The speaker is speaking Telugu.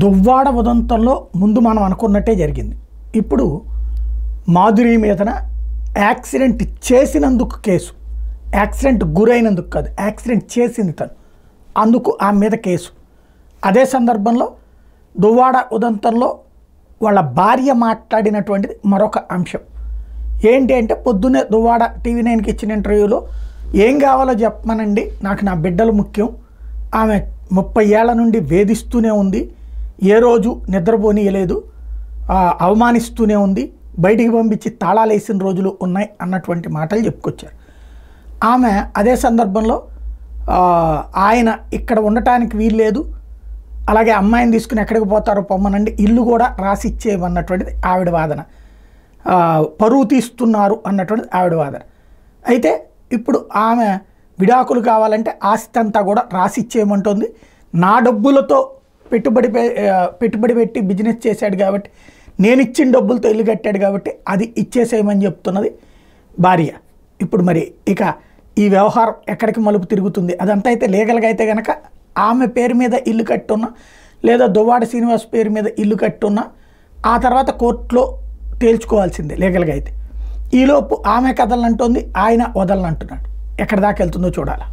దువ్వాడ ఉదంతంలో ముందు మనం అనుకున్నట్టే జరిగింది. ఇప్పుడు మాధురి మీదన యాక్సిడెంట్ చేసినందుకు కేసు, యాక్సిడెంట్ గురైనందుకు కాదు, యాక్సిడెంట్ చేసింది తను, అందుకు ఆమె మీద కేసు. అదే సందర్భంలో దువ్వాడ ఉదంతంలో వాళ్ళ భార్య మాట్లాడినటువంటిది మరొక అంశం. ఏంటి అంటే పొద్దున్నే దువ్వాడ TV9కి ఇచ్చిన ఇంటర్వ్యూలో ఏం కావాలో చెప్పమనండి, నాకు నా బిడ్డలు ముఖ్యం, ఆమె 30 ఏళ్ల నుండి వేధిస్తూనే ఉంది, ఏ రోజు నిద్రపోనీయలేదు, అవమానిస్తూనే ఉంది, బయటికి పంపించి తాళాలు వేసిన రోజులు ఉన్నాయి అన్నటువంటి మాటలు చెప్పుకొచ్చారు. ఆమె అదే సందర్భంలో ఆయన ఇక్కడ ఉండటానికి వీల్లేదు, అలాగే అమ్మాయిని తీసుకుని ఎక్కడికి పోతారో పొమ్మనండి, ఇల్లు కూడా రాసిచ్చేయమన్నటువంటిది ఆవిడ వాదన, పరువు తీస్తున్నారు అన్నటువంటిది ఆవిడ వాదన. అయితే ఇప్పుడు ఆమె విడాకులు కావాలంటే ఆస్తి అంతా కూడా రాసిచ్చేయమంటుంది, నా డబ్బులతో పెట్టుబడి పెట్టి బిజినెస్ చేశాడు కాబట్టి, నేను ఇచ్చిన డబ్బులతో ఇల్లు కట్టాడు కాబట్టి అది ఇచ్చేసేయమని చెప్తున్నది భార్య. ఇప్పుడు మరి ఇక ఈ వ్యవహారం ఎక్కడికి మలుపు తిరుగుతుంది? అదంతా అయితే లీగల్గా అయితే కనుక ఆమె పేరు మీద ఇల్లు కట్టున్నా, లేదా దువ్వాడ శ్రీనివాస్ పేరు మీద ఇల్లు కట్టున్నా ఆ తర్వాత కోర్టులో తేల్చుకోవాల్సిందే లీగల్గా అయితే. ఈలోపు ఆమె కథలను అంటోంది, ఆయన వదలనంటున్నాడు. ఎక్కడి దాకా వెళ్తుందో చూడాలి.